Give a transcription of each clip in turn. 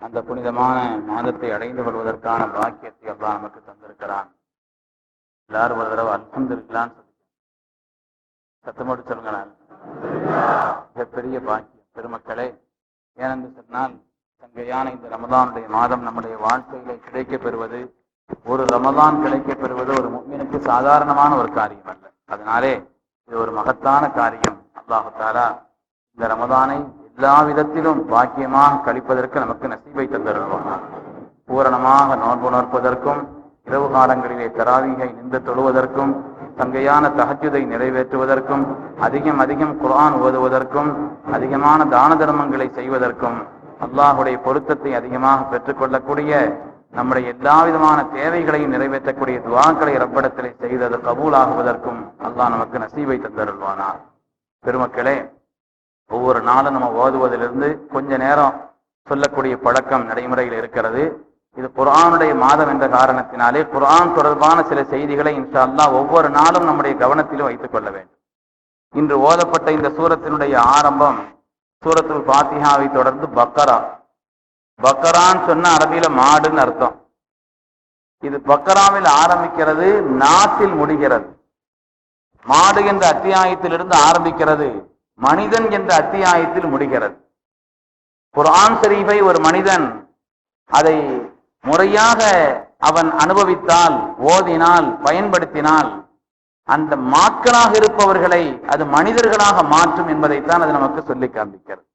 அந்த புனிதமான மாதத்தை அடைந்து கொள்வதற்கான பாக்கியத்தை அல்லாஹ் நமக்கு தந்திருக்கிறான். எல்லாரும் ஒரு தடவை அல்ஹம்துலில்லாஹ்னு சொல்லி சத்தமோடு சொல்லுங்களேன். மிகப்பெரிய பாக்கியம் பெருமக்களே. ஏனென்று சொன்னால் சங்கையான இந்த ரமதானுடைய மாதம் நம்முடைய வாழ்க்கையிலே கிடைக்கப் பெறுவது, ஒரு ரமதான் கிடைக்கப் பெறுவது ஒரு முஃமினுக்கு சாதாரணமான ஒரு காரியம் அல்ல. அதனாலே இது ஒரு மகத்தான காரியம். அல்லாஹ் தஆலா இந்த ரமதானை எல்லா விதத்திலும் பாக்கியமாக கழிப்பதற்கு நமக்கு நசீபை தந்தருள்வானார். பூரணமாக நோன்பு நோற்பதற்கும், இரவு காலங்களிலே தராவீகை நின்று தொழுவதற்கும், சங்கையான தஹஜ்ஜுதை நிறைவேற்றுவதற்கும், அதிகம் குர்ஆன் ஓதுவதற்கும், அதிகமான தான தர்மங்களை செய்வதற்கும், அல்லாஹுடைய பொருத்தத்தை அதிகமாக பெற்றுக்கொள்ளக்கூடிய, நம்முடைய எல்லா விதமான தேவைகளையும் நிறைவேற்றக்கூடிய துஆக்களை ரப்பிடத்திலே செய்தது கபூலாகுவதற்கும் அல்லாஹ் நமக்கு நசீபை தந்தருள்வானார். பெருமக்களே, ஒவ்வொரு நாளும் நம்ம ஓதுவதிலிருந்து கொஞ்ச நேரம் சொல்லக்கூடிய பழக்கம் நடைமுறையில் இருக்கிறது. இது குர்ஆனுடைய மாதம் என்ற காரணத்தினாலே குர்ஆன் தொடர்பான சில செய்திகளை இன்ஷா அல்லாஹ் ஒவ்வொரு நாளும் நம்முடைய கவனத்திலும் வைத்துக் கொள்ள வேண்டும். இன்று ஓதப்பட்ட இந்த சூரத்தினுடைய ஆரம்பம் சூரத்துல் ஃபாத்திஹாவை தொடர்ந்து பக்கரா. பக்கரான்னு சொன்ன அரபியில மாடுன்னு அர்த்தம். இது பக்கராவில் ஆரம்பிக்கிறது, நாசில் முடிகிறது. மாடு என்ற அத்தியாயத்திலிருந்து ஆரம்பிக்கிறது, மனிதன் என்ற அத்தியாயத்தில் முடிகிறது. குர்ஆன் ஷரீஃபை ஒரு மனிதன் அதை முறையாக அவன் அனுபவித்தால், ஓதினால், பயன்படுத்தினால், அந்த மாக்களாக இருப்பவர்களை அது மனிதர்களாக மாற்றும் என்பதைத்தான் அது நமக்கு சொல்லி காண்பிக்கிறது.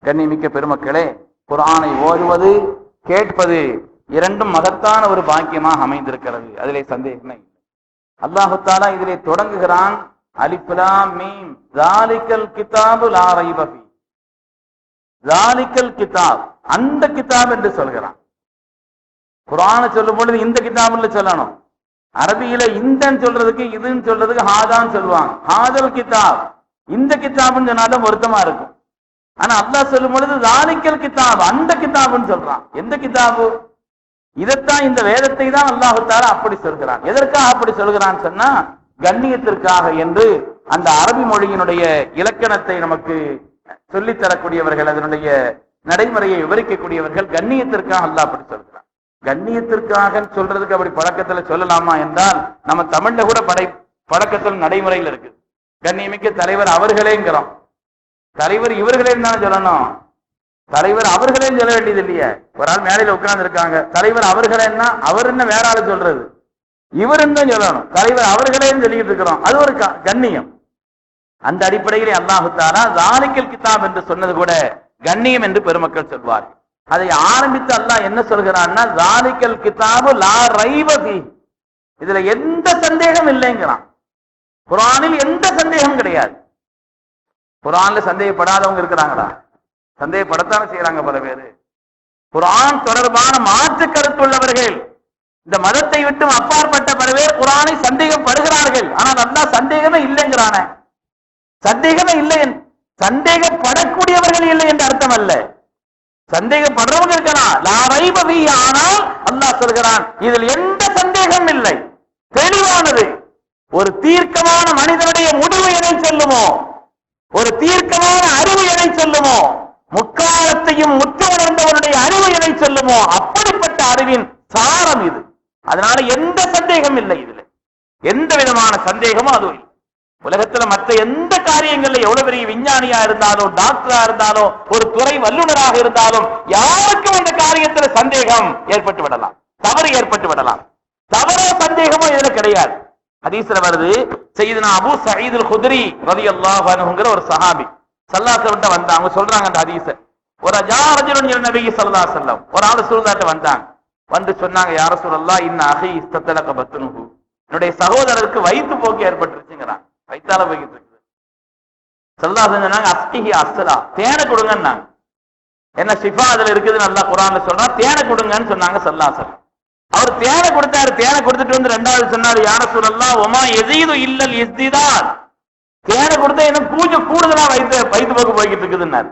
கண்ணியமிக்க பெருமக்களே, குர்ஆனை ஓதுவது, கேட்பது இரண்டும் மகத்தான ஒரு பாக்கியமாக அமைந்திருக்கிறது. அதிலே சந்தேகமே இல்லை. அல்லாஹு தஆலா இதிலே தொடங்குகிறான், அலிஃப் லாம் மீம் ஸாலிகல் கிதாபு லா ரைப ஃபீ. ஸாலிகல் கிதாப், அந்த கிதாப் என்று சொல்கிறான். குர்ஆனை சொல்லும் பொழுது இந்த கிதாப்னு சொல்லணும். அரபியில இந்தன்னு சொல்றதுக்கு இதுன்னு சொல்றதுக்கு ஹாதான்னு சொல்லுவாங்க. ஹாதல் கிதாப், இந்த கிதாப்னு சொன்னாலும் பொருத்தமா இருக்கும். ஆனா அல்லாஹ் சொல்லும் பொழுது ஸாலிகல் கிதாப், அந்த கிதாப்னு சொல்றான். எந்த கிதாபு? இதைத்தான், இந்த வேதத்தை தான் அல்லாஹ் தஆலா அப்படி சொல்கிறான். எதற்காக அப்படி சொல்கிறான்னு சொன்னா கண்ணியத்திற்காக என்று அந்த அரபி மொழியினுடைய இலக்கணத்தை நமக்கு சொல்லித்தரக்கூடியவர்கள், அதனுடைய நடைமுறையை விவரிக்கக்கூடியவர்கள் கண்ணியத்திற்காக அல்லாஹ் அப்படி சொல்கிறான். கண்ணியத்திற்காக சொல்றதுக்கு அப்படி பழக்கத்துல சொல்லலாமா என்றால் நம்ம தமிழ்ல கூட பழக்கத்தில் நடைமுறையில் இருக்கு. கண்ணியமிக்க தலைவர் அவர்களேங்கிறோம். தலைவர் இவர்களே தானே சொல்லணும். தலைவர் அவர்களே சொல்ல வேண்டியது இல்லையே. ஒரு ஆள் மேடையில உட்கார்ந்து இருக்காங்க, தலைவர் அவர்களேன்னா அவர் என்ன வேற ஆளு சொல்றது, இவருன்னு சொல்லணும். தலைவர் அவர்களேன்னு சொல்லிட்டு இருக்கிறோம், அது ஒரு கண்ணியம். அந்த அடிப்படையிலே அல்லாஹு தஆலா ஸாலிகல் கிதாப் என்று சொன்னது கூட கண்ணியம் என்று பெருமக்கள் சொல்வார்கள். அதை ஆரம்பித்து அல்லாஹ் என்ன சொல்கிறான்னா ஸாலிகல் கிதாபு லா ரைப ஃபீ, இதுல எந்த சந்தேகம் இல்லைங்கிறான். குர்ஆனில் எந்த சந்தேகம் கிடையாது. குர்ஆன்ல சந்தேகப்படாதவங்க இருக்கிறாங்களா? சந்தேகப்படத்தானே செய்யறாங்க பல பேரு. குர்ஆன் தொடர்பான மாற்று கருத்துள்ளவர்கள், இந்த மதத்தை விட்டு அப்பாற்பட்ட பல பேர் குர்ஆனை சந்தேகப்படுகிறார்கள். ஆனால் அல்லாஹ் சந்தேகமே இல்லைங்கிறானே. சந்தேகமே இல்லை, சந்தேகப்படக்கூடியவர்கள் இல்லை என்று அர்த்தம் அல்ல. சந்தேகப்படுறவங்க இருக்கலாம், லா ரைப ஃபீ, ஆனால் அல்லாஹ் சொல்கிறான் இதில் எந்த சந்தேகம் இல்லை, தெளிவானது. ஒரு தீர்க்கமான மனிதனுடைய முடிவு எதை சொல்லுமோ, ஒரு தீர்க்கமான அறிவு எதை சொல்லுமோ, முக்காலத்தையும் முற்று உணர்ந்தவனுடைய அறிவு எதை சொல்லுமோ, அப்படிப்பட்ட அறிவின் சாரம் இது. அதனால எந்த சந்தேகம் இல்லை, இதுல எந்த விதமான சந்தேகமும் அதுவும் இல்லை. உலகத்துல மற்ற எந்த காரியங்கள்ல எவ்வளவு பெரிய விஞ்ஞானியா இருந்தாலும், டாக்டரா இருந்தாலும், ஒரு துறை வல்லுநராக இருந்தாலும், யாருக்கும் இந்த காரியத்துல சந்தேகம் ஏற்பட்டு விடலாம், தவறு ஏற்பட்டு விடலாம். தவறோ சந்தேகமோ இதுல கிடையாது. ஹதீஸ்ல வருது, சையதுனா அபூ சயீத் அல்-குத்ரி ரலியல்லாஹு அன்ஹுங்கிற ஒரு சஹாபி ஸல்லல்லாஹு அலைஹி வஸல்லம் வந்தாங்க. அவங்க சொல்றாங்க அந்த ஹதீஸ, ஒரு ரஜுலுன் இல நபி ஸல்லல்லாஹு அலைஹி வஸல்லம், ஒரு ஆளு ரசூலுல்லாஹ்ட்ட வந்தாங்க. வந்து சொன்னாங்க, யா ரசூலல்லாஹ் இன்ன அஹி இஸ்தலக பத்னுஹு, என்னுடைய சகோதரருக்கு வயிற்று போக்கு ஏற்பட்டுருச்சுங்கறாங்க. வயித்தால போய்கிட்டு இருக்குது. ஸல்லல்லாஹு அலைஹி வஸல்லம் சொன்னாங்க, அஸ்கிஹி அஸ்ஸலா, தேனை கொடுங்கன்னாங்க. என்ன ஷிஃபா அதுல இருக்குதுன்னு அல்லாஹ் குர்ஆன்ல சொல்றான், தேனை கொடுங்கன்னு சொன்னாங்க ஸல்லல்லாஹு அலைஹி வஸல்லம். அவர் தேனை கொடுத்தாரு. தேனை கொடுத்துட்டு வந்து ரெண்டாவது சொன்னாரு, யா ரசூலல்லாஹ் வமா யஸீது இல்லல் இஸ்திதால், தேனை கொடுத்தா இன்னும் கொஞ்சம் கூடுதலா வயிற்று போக்கு போய்கிட்டு இருக்குதுன்னாரு.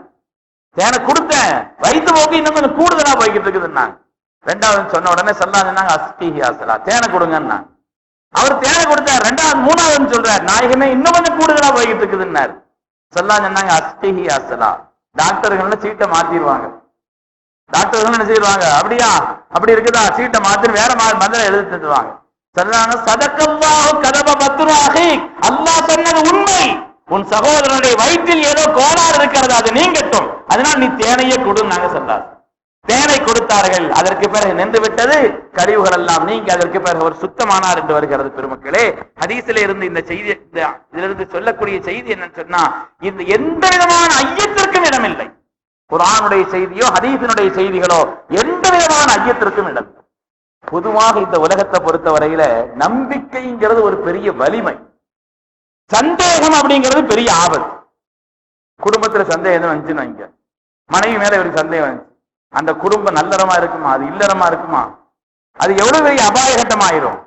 தேனை கொடுத்தேன், வயிற்று போக்கு இன்னும் கொஞ்சம் கூடுதலா போய்கிட்டு இருக்குதுன்னாங்க. ரெண்டாவது சொன்ன உடனே ஸல்லல்லாஹு அலைஹி வஸல்லம் அஸ்கிஹி அஸ்ஸலா, தேனை கொடுங்கன்னாங்க. அவர் தேனை கொடுத்தார். ரெண்டாவது மூணாவது சொல்றாரு, நாயகமே இன்னும் கொஞ்சம் கூடுதலா போய்கிட்டு இருக்குதுன்னாரு. ஸல்லல்லாஹு அலைஹி வஸல்லம் அஸ்கிஹி அஸ்ஸலா, டாக்டர்கள் சீட்டை மாத்திடுவாங்க. டாக்டர்கள் என்ன செய்வாங்க, அப்படியா அப்படி இருக்குதா சீட்டை மாத்திரம் வேற மந்திரம் எழுதி தந்துருவாங்க. சொல்றாங்க சதக்கல்லாஹு கதப பத்ருஹி, அல்லாஹ் சொன்னது உண்மை, உன் சகோதரனுடைய வயிற்றில் ஏதோ கோளாறு இருக்கிறது, அது நீங்கட்டும், அதனால் நீ தேனையே கொடு நாங்க சொன்னார். தேனை கொடுத்தார்கள். அதற்கு பிறகு நின்று விட்டது, கழிவுகள் எல்லாம் நீங்க அதற்கு பிறகு ஒரு சுத்தமானார் என்று வருகிறது. பெருமக்களே, ஹதீஸில் இருந்து இந்த செய்தி, இதிலிருந்து சொல்லக்கூடிய செய்தி என்னன்னு சொன்னா, இந்த எந்த விதமான ஐயத்திற்கும் இடமில்லை. குர்ஆனுடைய செய்தியோ ஹதீஸினுடைய செய்திகளோ எந்த விதமான ஐயத்திற்கும் இடம். பொதுவாக இந்த உலகத்தை பொறுத்தவரையில நம்பிக்கைங்கிறது ஒரு பெரிய வலிமை, சந்தேகம் அப்படிங்கிறது பெரிய ஆபத்து. குடும்பத்துல சந்தேகம் வந்துச்சுன்னா, இங்க மனைவி மேல ஒரு சந்தேகம் வந்துச்சு, அந்த குடும்பம் நல்லறமா இருக்குமா, அது இல்லறமா இருக்குமா, அது எவ்வளவு பெரிய அபாயகட்டமாயிரும்.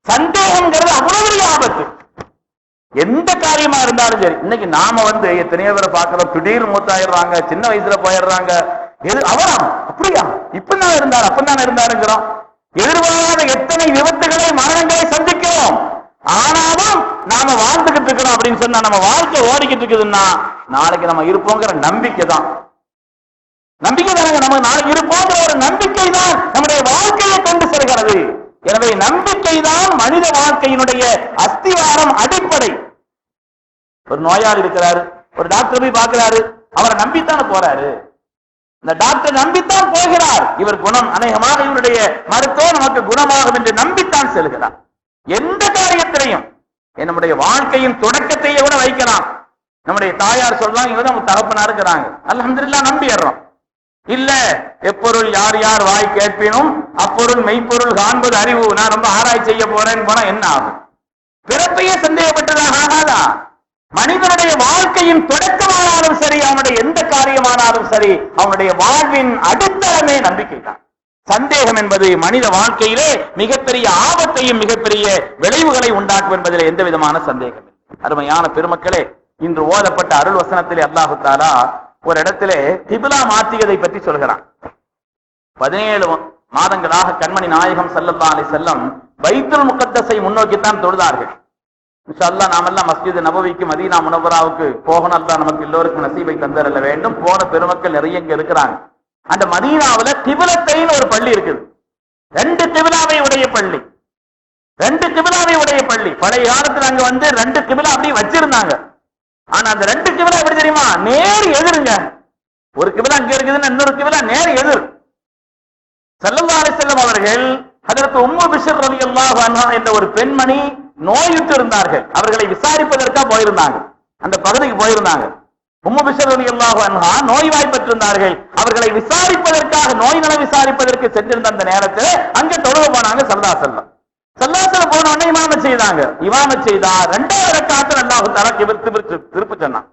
சந்தேகம்ங்கிறது அவ்வளவு பெரிய ஆபத்து. எந்த காரியமா இருந்தாலும் சரி. இன்னைக்கு நாம எத்தனையோ பேரை பார்க்கிறோம், திடீர்னு மூத்தாயிடுறாங்க, சின்ன வயசுல போயிடுறாங்க. அவரா அப்படியா இப்பதான் இருந்தார் அப்பதான் இருந்தாருங்கிறோம். எதிர்பாராத எத்தனை விபத்துகளை மரணங்களை சந்திக்கிறோம். ஆனாலும் நாம வாழ்ந்துகிட்டு இருக்கிறோம் அப்படின்னு சொன்னா, நம்ம வாழ்க்கை ஓடிக்கிட்டு இருக்குதுன்னா நாளைக்கு நம்ம இருப்போங்கிற நம்பிக்கை தான். நம்பிக்கை தானங்க, நம்ம நாளைக்கு இருப்போங்கிற ஒரு நம்பிக்கை தான் நம்முடைய வாழ்க்கையை கொண்டு செல்கிறது. எனவே நம்பிக்கை தான் மனித வாழ்க்கையினுடைய அஸ்திவாரம், அடிப்படை. ஒரு நோயாளி இருக்கிறாரு, ஒரு டாக்டர் போய் பார்க்கிறாரு, அவரை நம்பித்தான் போறாரு. இந்த டாக்டர் நம்பித்தான் போகிறார். இவர் குணம், அநேகமாக இவருடைய மருத்துவம் நமக்கு குணமாகும் என்று நம்பித்தான் செல்கிறார். எந்த காரியத்திலையும் நம்முடைய வாழ்க்கையின் தொடக்கத்தையே கூட வைக்கலாம். நம்முடைய தாயார் சொல்றாங்க, இவங்க நம்ம தகப்பனா இருக்கிறாங்க, அல்ஹம்துலில்லாஹ் நம்பிடுறோம். இல்ல, எப்பொருள் யார் யார் வாய் கேட்பினும் அப்பொருள் மெய்ப்பொருள் காண்பது அறிவு, நான் ரொம்ப ஆராய்ச்சி செய்ய போறேன்னு போனா என்ன ஆகும்? பிறப்பையே சந்தேகப்பட்டதாக ஆகாதா? மனிதனுடைய வாழ்க்கையின் தொடக்கமானாலும் சரி, அவனுடைய எந்த காரியமானாலும் சரி, அவனுடைய வாழ்வின் அடித்தளமே நம்பிக்கை தான். சந்தேகம் என்பது மனித வாழ்க்கையிலே மிகப்பெரிய ஆபத்தையும் மிகப்பெரிய விளைவுகளை உண்டாக்கும் என்பதில் எந்த விதமான சந்தேகம் இல்லை. அருமையான பெருமக்களே, இன்று ஓதப்பட்ட அருள் வசனத்திலே அல்லாஹு தஆலா ஒரு இடத்திலே கிபிலா மாற்றியதை பற்றி சொல்கிறான். 17 மாதங்களாக கண்மணி நாயகம் ஸல்லல்லாஹு அலைஹி வஸல்லம் பைத்துல் முகத்தஸை முன்னோக்கித்தான் தொழுதார்கள். இன்ஷா அல்லாஹ் நாமெல்லாம் மஸ்ஜித் நபவிக்கு, மதீனா முனவ்வராவுக்கு போகணும். அல்லாஹ் நமக்கு எல்லோருக்கும் நசீபை தந்தரல வேண்டும். போன பெருமக்கள் நிறைய இங்க இருக்கிறாங்க. அந்த மதீனாவுல கிபிலத்தைன்னு ஒரு பள்ளி இருக்குது. 2 கிபிலாவை உடைய பள்ளி, 2 கிபிலாவை உடைய பள்ளி. பழைய காலத்துல அங்க 2 கிபிலா அப்படியே வச்சிருந்தாங்க. ஆனா அந்த 2 கிபிலா எப்படி தெரியுமா? நேர் எதிருங்க. ஒரு கிபிலா அங்க இருக்குதுன்னா இன்னொரு கிபிலா நேர் எதிர். ஸல்லல்லாஹு அலைஹி வஸல்லம் அவர்கள் ஹஜ்ரத் உம்மு பிஷ்ர் ரலியல்லாஹு அன்ஹா என்ற ஒரு பெண்மணி நோயுற்று இருந்தார்கள். அவர்களை விசாரிப்பதற்காக போயிருந்தாங்க, அந்த பகுதிக்கு போயிருந்தாங்க. உம்மு பிஷ்ர் ரலியல்லாஹு அன்ஹா நோய்வாய்ப்பட்டிருந்தார்கள். அவர்களை விசாரிப்பதற்காக, நோய் நல விசாரிப்பதற்கு சென்றிருந்த அந்த நேரத்தில் அங்க தொழுக போனாங்க ஸல்லல்லாஹு அலைஹி வஸல்லம். ஸல்லல்லாஹு போன உடனே இமாமத் செய்தாங்க. இமாமத் செய்தா 2வது ரக்காத்துல அல்லாஹ் தஆலா திருப்பி சொன்னான்.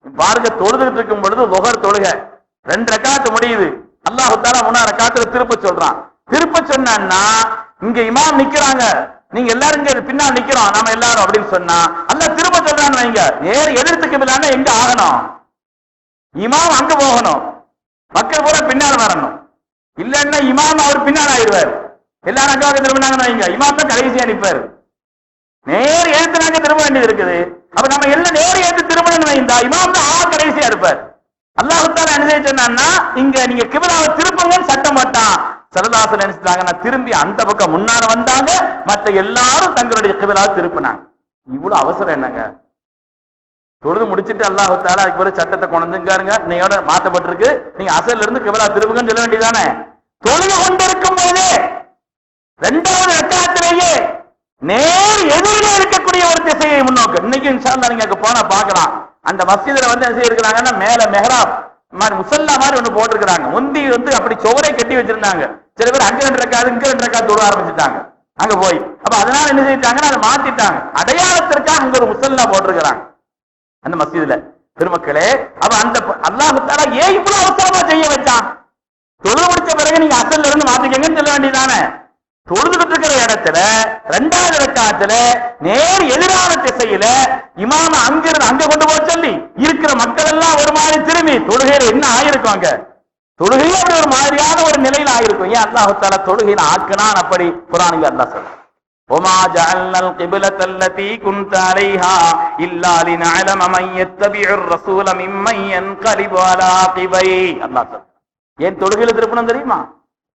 பாருங்க, தொழுதுகிட்டு இருக்கும் பொழுது லுஹர் தொழுக 2 ரக்காத்து முடியுது. அல்லாஹ் தஆலா 3வது ரக்காத்துல திருப்ப சொல்றான். திருப்ப சொன்னா, இங்க இமாம் நிக்கிறாங்க, நீங்க எல்லாரும் இங்க பின்னால் நிக்கிறோம், நாம எல்லாரும் அப்படின்னு சொன்னா அல்லாஹ் திரும்ப சொல்றான்னு வைங்க, நேர் எதிர்த்து கிபிலான்னா எங்க ஆகணும்? இமாம் அங்க போகணும், மக்கள் பூரா பின்னால் வரணும். இல்லன்னா இமாம் அவர் பின்னால் ஆயிடுவார். எல்லாரும் அங்க திரும்பினாங்கன்னு வைங்க, இமாம் தான் கடைசியா நிற்பாரு. நேர் எழுத்துனாங்க திரும்ப வேண்டியது இருக்குது. அப்ப நம்ம எல்லாம் நேர் எழுத்து திரும்பணும்னு வைந்தா இமாம் தான் கடைசியா இருப்பார். அல்லாஹ் தஆலா என்ன சொன்னான்னா, இங்க நீங்க கிபிலாவை திருப்புங்கன்னு சட்டம் போட்டான். ஸல்லல்லாஹு அலைஹி நினைச்சிட்டாங்க, நான் திரும்பி அந்த பக்கம் முன்னால வந்தாங்க, மற்ற எல்லாரும் தங்களுடைய கிபிலாவை திருப்பினாங்க. இவ்வளவு அவசரம் என்னங்க? தொழுது முடிச்சுட்டு அல்லாஹ் தஆலா அதுக்கு ஒரு சட்டத்தை கொண்டு வந்துருங்க, நீயோட மாற்றப்பட்டிருக்கு, நீங்க அசல்ல இருந்து கிபிலா திருப்புங்கன்னு சொல்ல வேண்டியதானே? தொழுது கொண்டிருக்கும் போது 2வது ரக்காத்திலேயே நேர் எதிரிலே இருக்கக்கூடிய ஒரு திசையை முன்னோக்கு. இன்னைக்கு இன்ஷா அல்லாஹ் நீங்க அங்க போனா பார்க்கலாம். அந்த மஸ்ஜிதுல என்ன செய்யிருக்கிறாங்கன்னா, மேல மெஹராப் மாதிரி முசல்லா மாதிரி ஒண்ணு போட்டிருக்கிறாங்க. முந்தி அப்படி சுவரை கட்டி வச்சிருந்தாங்க. சில பேர் அங்க 2 ரக்காத் இங்க 2 ரக்காத் தொழ ஆரம்பிச்சுட்டாங்க அங்க போய். அப்ப அதனால என்ன செஞ்சிட்டாங்கன்னா, அதை மாத்திட்டாங்க. அடையாளத்திற்காக அங்க ஒரு முசல்லா போட்டிருக்கிறாங்க அந்த மஸ்ஜிதுல. பெருமக்களே, அப்ப அந்த அல்லாஹ் தஆலா ஏன் இவ்வளவு அவசரமா செய்ய வச்சான்? தொழுது முடிச்ச பிறகு நீங்க அசல்ல இருந்து மாத்திக்கங்கன்னு சொல்ல வேண்டியதானே? தொழுதுகிட்டு இருக்கிற இடத்துல 2வது ரக்காத்துல நேர் எதிரான திசையில இமாம அங்கிருந்து அங்க கொண்டு போக சொல்லி இருக்கிற மக்கள் எல்லாம் ஒரு மாதிரி திரும்பி தொழுகையில என்ன ஆயிருக்கும்? அங்க தொழுகையே அப்படி ஒரு மாதிரியான ஒரு நிலையில ஆயிருக்கும். ஏன் அல்லாஹ் தஆலா தொழுகையில ஆக்கினான்? அப்படி குர்ஆனில் அல்லாஹ் சொல்றான், وما جعلنا القبلة التي كنت عليها إلا لنعلم من يتبع الرسول ممن ينقلب على عقبيه. அல்லாஹ் சொல்றான், ஏன் தொழுகையில திருப்பணும் தெரியுமா?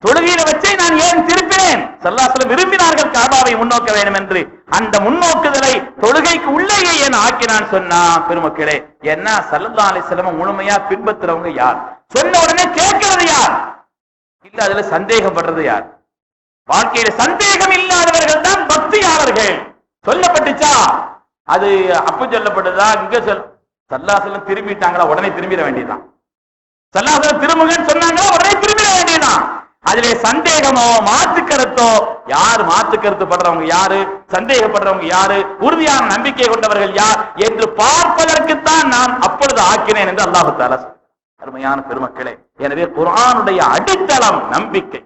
தொழுகையில வச்சே நான் ஏன் திருப்பினேன்? ஸல்லல்லாஹு அலைஹி வஸல்லம் விரும்பினார்கள் காபாவை முன்னோக்க வேண்டும் என்று. அந்த முன்னோக்குதலை தொழுகைக்கு உள்ளேயே ஏன் ஆக்கினான் சொன்னா பெருமக்களே, என்ன ஸல்லல்லாஹு அலைஹி வஸல்லம் முழுமையா பின்பற்றுறவங்க யார்? சொன்ன உடனே கேட்கிறது யார்? இல்ல அதுல சந்தேகப்படுறது யார்? வாழ்க்கையில சந்தேகம் இல்லாதவர்கள் தான் பக்தியாளர்கள். சொல்லப்பட்டுச்சா அது அப்ப சொல்லப்பட்டதா? இங்க ஸல்லல்லாஹு அலைஹி வஸல்லம் திரும்பிட்டாங்களா? உடனே திரும்பிட வேண்டியதுதான். ஸல்லல்லாஹு அலைஹி வஸல்லம் திரும்புங்கன்னு சொன்னாங்களா? உடனே திரும்பிட வேண்டியதுதான். அதிலே சந்தேகமோ மாற்று கருத்தோ, யார் மாற்று கருத்து படுறவங்க யாரு, சந்தேகப்படுறவங்க யாரு, உறுதியான நம்பிக்கை கொண்டவர்கள் யார் என்று பார்ப்பதற்குத்தான் நான் அப்பொழுது ஆக்கினேன் என்று அல்லாஹ் தஆலா சொல்றார். அருமையான பெருமக்களே, எனவே குர்ஆனுடைய அடித்தளம் நம்பிக்கை.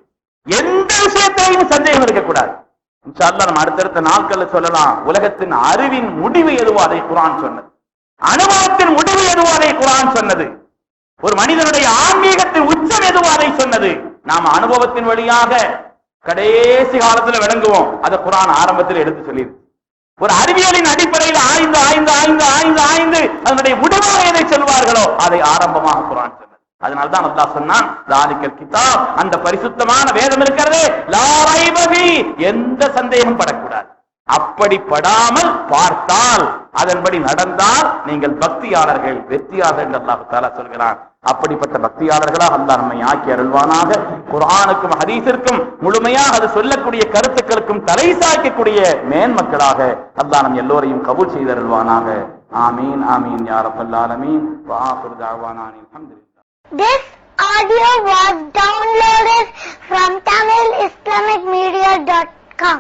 எந்த விஷயத்தையும் சந்தேகம் இருக்கக்கூடாது. இன்ஷா அல்லாஹ் நம்ம அடுத்தடுத்த நாட்கள்ல சொல்லலாம். உலகத்தின் அறிவின் முடிவு எதுவோ அதை குர்ஆன் சொன்னது. அனுபவத்தின் முடிவு எதுவோ அதை குர்ஆன் சொன்னது. ஒரு மனிதனுடைய ஆன்மீகத்தின் உச்சம் எதுவோ அதை சொன்னது. நாம அனுபவத்தின் வழியாக கடைசி காலத்துல விளங்குவோம். அதை குர்ஆன் ஆரம்பத்தில் எடுத்து சொல்லியிருக்கு. ஒரு அறிவியலின் அடிப்படையில் ஆய்ந்து ஆய்ந்து ஆய்ந்து ஆய்ந்து ஆய்ந்து அதனுடைய முடிவாக எதை சொல்வார்களோ அதை ஆரம்பமாக குர்ஆன் சொன்னது. அதனால்தான் அல்லாஹ் சொன்னான், ஸாலிகல் கிதாப், அந்த பரிசுத்தமான வேதம் இருக்கிறதே, லா ரைப ஃபீ, எந்த சந்தேகம் படக்கூடாது. அப்படி படாமல் பார்த்தால், அதன்படி நடந்தால் நீங்கள் பக்தியாளர்கள், வெற்றியாளர்கள் என்று அல்லாஹ் தஆலா சொல்கிறான். அப்படிப்பட்ட பக்தியாளர்களாக அல்லாஹ் நம்மை ஆக்கி அருள்வானாக. குர்ஆனுக்கும் ஹதீஸிற்கும் முழுமையாக அது சொல்லக்கூடிய கருத்துக்களுக்கும் தலை சாய்க்கக்கூடிய மேன்மக்களாக அல்லாஹ் நம் எல்லோரையும் கபூல் செய்து அருள்வானாக. ஆமீன் ஆமீன் யா ரப்பல் ஆலமீன். வ ஆகிரு தஅவானா அல்ஹம்துலில்லாஹ். This audio was downloaded from tamilbaya.com.